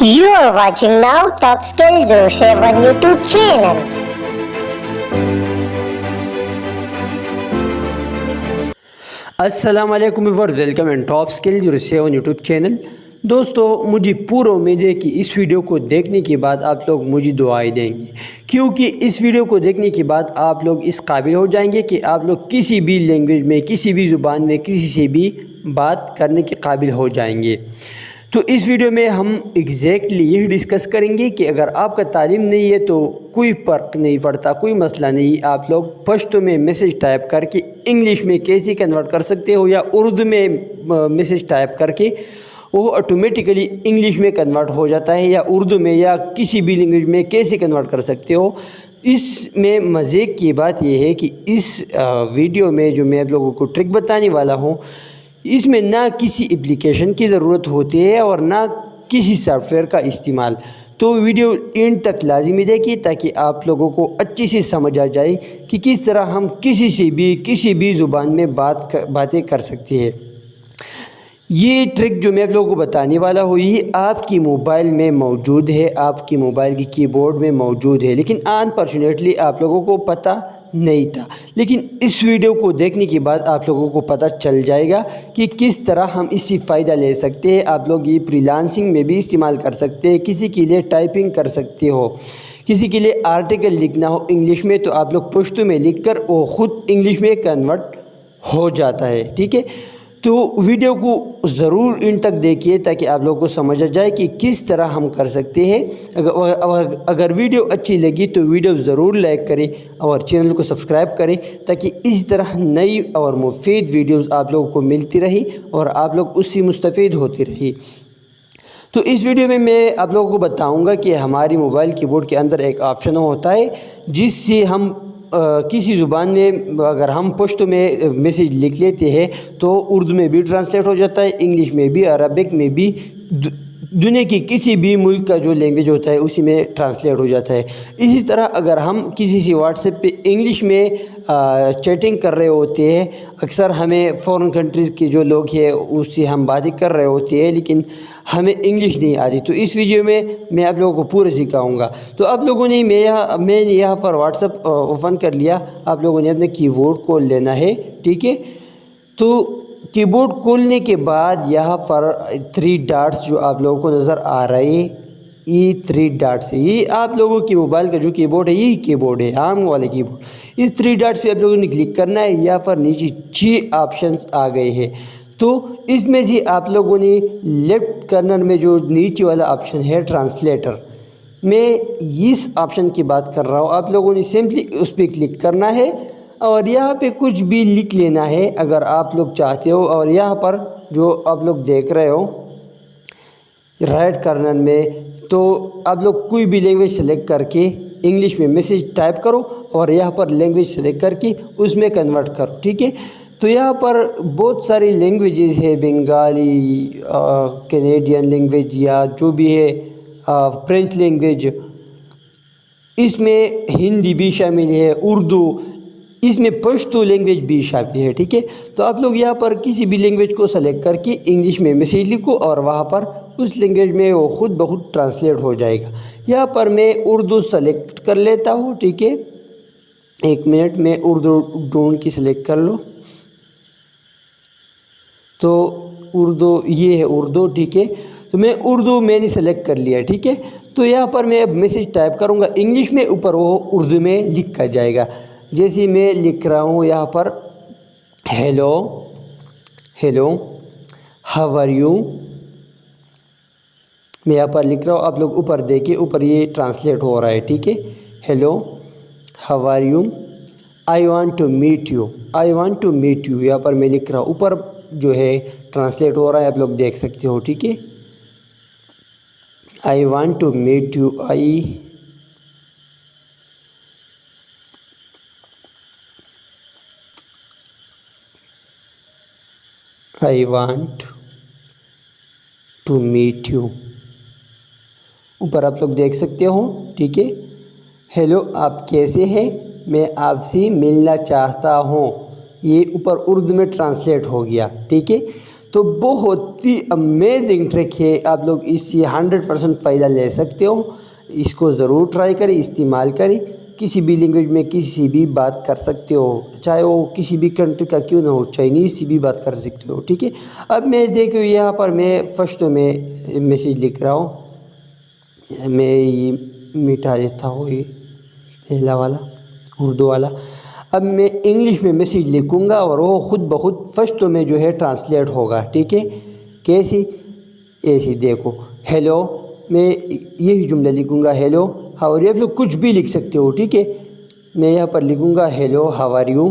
You are watching now Top Skill 07 YouTube channel. अस्सलाम वालेकुम viewers, welcome in top skill 07 YouTube channel. दोस्तों, मुझे पूरा उम्मीद है कि इस वीडियो को देखने के बाद आप लोग मुझे दुआएं देंगे, क्योंकि इस वीडियो को देखने के बाद आप लोग इस काबिल हो जाएंगे कि आप लोग किसी भी लैंग्वेज में, किसी भी ज़ुबान में, किसी से भी बात करने के काबिल हो जाएंगे। तो इस वीडियो में हम एग्जैक्टली यही डिस्कस करेंगे कि अगर आपका तालीम नहीं है तो कोई फ़र्क नहीं पड़ता, कोई मसला नहीं। आप लोग पश्तो में मैसेज टाइप करके इंग्लिश में कैसे कन्वर्ट कर सकते हो, या उर्दू में मैसेज टाइप करके वो ऑटोमेटिकली इंग्लिश में कन्वर्ट हो जाता है, या उर्दू में या किसी भी लैंग्वेज में कैसे कन्वर्ट कर सकते हो। इसमें मज़े की बात यह है कि इस वीडियो में जो मैं आप लोगों को ट्रिक बताने वाला हूँ, इसमें ना किसी एप्लीकेशन की ज़रूरत होती है और ना किसी सॉफ्टवेयर का इस्तेमाल। तो वीडियो एंड तक लाजमी देखिए ताकि आप लोगों को अच्छी से समझ आ जाए कि किस तरह हम किसी से भी, किसी भी ज़ुबान में बातें कर सकते हैं। ये ट्रिक जो मैं आप लोगों को बताने वाला हूँ, ये आपकी मोबाइल में मौजूद है, आपकी मोबाइल की कीबोर्ड में मौजूद है, लेकिन अनफॉर्चुनेटली आप लोगों को पता नहीं था। लेकिन इस वीडियो को देखने के बाद आप लोगों को पता चल जाएगा कि किस तरह हम इससे फ़ायदा ले सकते हैं। आप लोग ये फ्रीलांसिंग में भी इस्तेमाल कर सकते हैं, किसी के लिए टाइपिंग कर सकते हो, किसी के लिए आर्टिकल लिखना हो इंग्लिश में तो आप लोग पश्तो में लिखकर वो ख़ुद इंग्लिश में कन्वर्ट हो जाता है। ठीक है, तो वीडियो को ज़रूर इन तक देखिए ताकि आप लोगों को समझ आ जाए कि किस तरह हम कर सकते हैं। अगर वीडियो अच्छी लगी तो वीडियो ज़रूर लाइक करें और चैनल को सब्सक्राइब करें ताकि इस तरह नई और मुफीद वीडियोस आप लोगों को मिलती रही और आप लोग उससे मुस्तफ़ीद होते रही। तो इस वीडियो में मैं आप लोगों को बताऊंगा कि हमारी मोबाइल कीबोर्ड के अंदर एक ऑप्शन होता है जिससे हम किसी ज़ुबान में अगर हम पश्तो में मैसेज लिख लेते हैं तो उर्दू में भी ट्रांसलेट हो जाता है, इंग्लिश में भी, अरबिक में भी, दुनिया की किसी भी मुल्क का जो लैंग्वेज होता है उसी में ट्रांसलेट हो जाता है। इसी तरह अगर हम किसी से व्हाट्सएप पे इंग्लिश में चैटिंग कर रहे होते हैं, अक्सर हमें फ़ॉरेन कंट्रीज़ के जो लोग हैं उससे हम बातें कर रहे होते हैं लेकिन हमें इंग्लिश नहीं आती, तो इस वीडियो में मैं आप लोगों को पूरा सिखाऊंगा। तो आप लोगों ने मैंने यहाँ पर व्हाट्सएप ओपन कर लिया। आप लोगों ने अपने कीबोर्ड खोल लेना है। ठीक है, तो कीबोर्ड खोलने के बाद यहाँ पर 3 डॉट्स जो आप लोगों को नज़र आ रहे हैं, ये 3 डॉट्स है, ये आप लोगों की मोबाइल का जो कीबोर्ड है यही कीबोर्ड है, आम वाले कीबोर्ड। इस 3 डॉट्स पे आप लोगों ने क्लिक करना है। यहाँ पर नीचे 6 ऑप्शंस आ गए हैं, तो इसमें से आप लोगों ने लेफ्ट कॉर्नर में जो नीचे वाला ऑप्शन है ट्रांसलेटर, मैं इस ऑप्शन की बात कर रहा हूँ। आप लोगों ने सिंपली उस पर क्लिक करना है और यहाँ पे कुछ भी लिख लेना है अगर आप लोग चाहते हो। और यहाँ पर जो आप लोग देख रहे हो राइट कॉर्नर में, तो आप लोग कोई भी लैंग्वेज सेलेक्ट करके इंग्लिश में मैसेज टाइप करो और यहाँ पर लैंग्वेज सेलेक्ट करके उसमें कन्वर्ट करो। ठीक है, तो यहाँ पर बहुत सारी लैंग्वेजेस है, बंगाली, कैनेडियन लैंग्वेज या जो भी है, फ्रेंच लैंग्वेज, इसमें हिंदी भी शामिल है, उर्दू, इसमें पश्तो लैंग्वेज भी शामिल है। ठीक है, तो आप लोग यहाँ पर किसी भी लैंग्वेज को सेलेक्ट करके इंग्लिश में मैसेज लिखो और वहाँ पर उस लैंग्वेज में वो खुद ब खुद ट्रांसलेट हो जाएगा। यहाँ पर मैं उर्दू सेलेक्ट कर लेता हूँ। ठीक है, 1 मिनट में उर्दू ढूंढ के सेलेक्ट कर लो। तो उर्दू, ये है उर्दू। ठीक है, तो मैं उर्दू मैंने सेलेक्ट कर लिया। ठीक है, तो यहाँ पर मैं अब मैसेज टाइप करूँगा इंग्लिश में, ऊपर वो उर्दू में लिख कर जाएगा। जैसे मैं लिख रहा हूँ यहाँ पर hello hello how are you, मैं यहाँ पर लिख रहा हूँ। आप लोग ऊपर देखिए, ऊपर ये ट्रांसलेट हो रहा है। ठीक है, hello how are you, I want to meet you, I want to meet you, यहाँ पर मैं लिख रहा हूँ, ऊपर जो है ट्रांसलेट हो रहा है, आप लोग देख सकते हो। ठीक है, I want to meet you, I want to meet you, ऊपर आप लोग देख सकते हो। ठीक है, हेलो आप कैसे हैं, मैं आपसे मिलना चाहता हूँ, ये ऊपर उर्दू में ट्रांसलेट हो गया। ठीक है, تو بہت ہی امیزنگ ٹرک ہے، آپ لوگ اس سے 100% فائدہ لے سکتے ہو۔ اس کو ضرور ٹرائی کریں، استعمال کریں، کسی بھی لینگویج میں کسی بھی بات کر سکتے ہو، چاہے وہ کسی بھی کنٹری کا کیوں نہ ہو، چائنیز سے بھی بات کر سکتے ہو، ٹھیک ہے۔ اب میں دیکھو یہاں پر میں فرسٹ میں میسیج لکھ رہا ہوں، میں یہ مٹا دیتا ہوں، یہ پہلا والا اردو والا۔ اب میں انگلش میں میسیج لکھوں گا اور وہ خود بخود فرسٹ میں جو ہے ٹرانسلیٹ ہوگا، ٹھیک ہے۔ کیسی؟ ایسی دیکھو، ہیلو، میں یہی جملہ لکھوں گا، ہیلو ہاؤ آر یو، آپ لوگ کچھ بھی لکھ سکتے ہو، ٹھیک ہے۔ میں یہاں پر لکھوں گا hello how are you,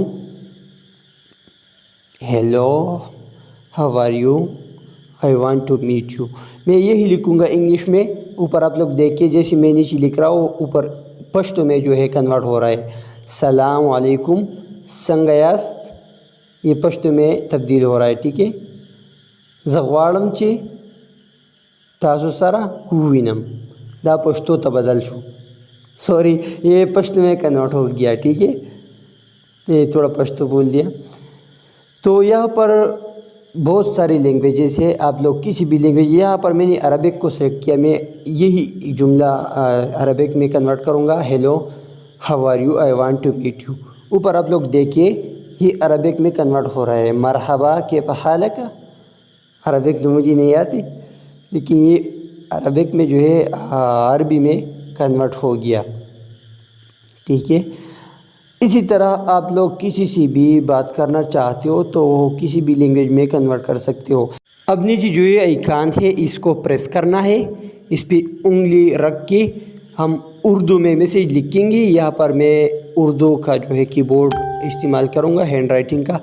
hello how are you, I want to meet you, میں یہی لکھوں گا انگلش میں۔ اوپر آپ لوگ دیکھیے جیسے میں نیچے لکھ رہا ہوں، اوپر پشتو میں جو ہے کنورٹ ہو رہا ہے، السلام علیکم سنگیاست، یہ پشتو میں تبدیل ہو رہا ہے، ٹھیک ہے۔ زغوارم چی تاسو سرا ہوینم، دا پشتو تا بدل شو، سوری یہ پشتو میں کنورٹ ہو گیا، ٹھیک ہے، یہ تھوڑا پشتو بول دیا۔ تو یہاں پر بہت ساری لینگویجز ہے، آپ لوگ کسی بھی لینگویج، یہاں پر میں نے عربک کو سلیکٹ کیا، میں یہی جملہ عربک میں کنورٹ کروں گا، hello how are you, I want to meet you. اوپر آپ لوگ دیکھیے یہ عربک میں کنورٹ ہو رہا ہے، مرحبا کیف حالک، عربک تو مجھے نہیں آتی لیکن یہ عربک میں جو ہے عربی میں کنورٹ ہو گیا، ٹھیک ہے۔ اسی طرح آپ لوگ کسی سے بھی بات کرنا چاہتے ہو تو وہ کسی بھی لینگویج میں کنورٹ کر سکتے ہو۔ اب نیچے جو یہ آئیکن ہے اس کو پریس کرنا ہے، اس پہ انگلی رکھ کے ہم اردو میں میسیج لکھیں گے۔ یہاں پر میں اردو کا جو ہے کی بورڈ استعمال کروں گا، ہینڈ رائٹنگ کا۔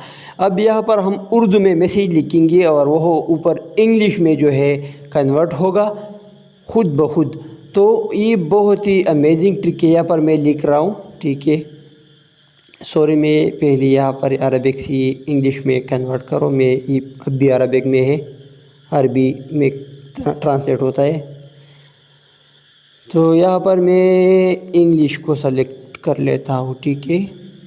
اب یہاں پر ہم اردو میں میسیج لکھیں گے اور وہ اوپر انگلش میں جو ہے کنورٹ ہوگا خود بخود۔ تو یہ بہت ہی امیزنگ ٹرک ہے، یہاں پر میں لکھ رہا ہوں، ٹھیک ہے، سوری میں پہلے یہاں پر عربک سے انگلش میں کنورٹ کرو، میں یہ اب بھی عربک میں ہے، عربی میں ٹرانسلیٹ ہوتا ہے۔ تو یہاں پر میں انگلش کو سلیکٹ کر لیتا ہوں، ٹھیک ہے،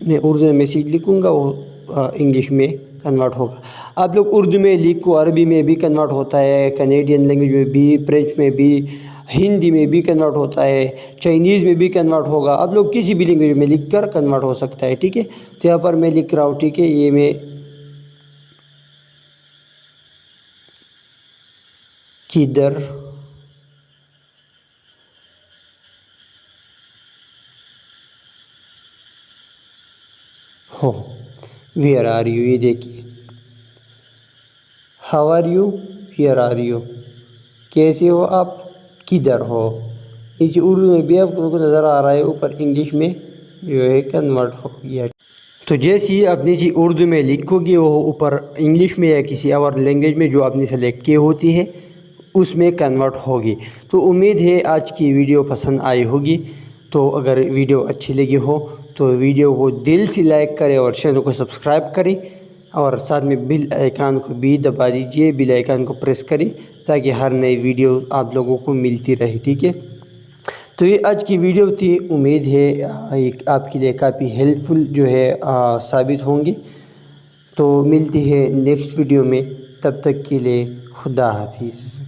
میں اردو میں میسیج لکھوں گا، وہ انگلش میں کنورٹ ہوگا۔ آپ لوگ اردو میں لکھو، عربی میں بھی کنورٹ ہوتا ہے، کینیڈین لینگویج میں بھی، فرینچ میں بھی، ہندی میں بھی کنورٹ ہوتا ہے، چائنیز میں بھی کنورٹ ہوگا، آپ لوگ کسی بھی لینگویج میں لکھ کر کنورٹ ہو سکتا ہے، ٹھیک ہے۔ تو یہاں پر میں لکھ رہا ہوں، ٹھیک ہے، یہ میں کدھر ہو، ویئر آر یو، یہ دیکھیے، how are you, where are you, کیسے ہو آپ، کدھر ہو۔ نیچے اردو میں بھی آپ کو نظر آ رہا ہے، اوپر انگلش میں جو ہے کنورٹ ہو گیا۔ تو جیسے ہی آپ نیچے اردو میں لکھو گے وہ اوپر انگلش میں یا کسی اور لینگویج میں جو آپ نے سلیکٹ کی ہوتی ہے اس میں کنورٹ ہوگی۔ تو امید ہے آج کی ویڈیو پسند آئی ہوگی، تو اگر ویڈیو اچھی لگی ہو تو ویڈیو کو دل سے لائک کریں اور چینل کو سبسکرائب کریں، اور ساتھ میں بیل آئیکن کو بھی دبا دیجئے، بیل آئیکن کو پریس کریں تاکہ ہر نئی ویڈیو آپ لوگوں کو ملتی رہے، ٹھیک ہے۔ تو یہ آج کی ویڈیو تھی، امید ہے آپ کے لیے کافی ہیلپ فل جو ہے ثابت ہوں گی۔ تو ملتی ہے نیکسٹ ویڈیو میں، تب تک کے لیے خدا حافظ۔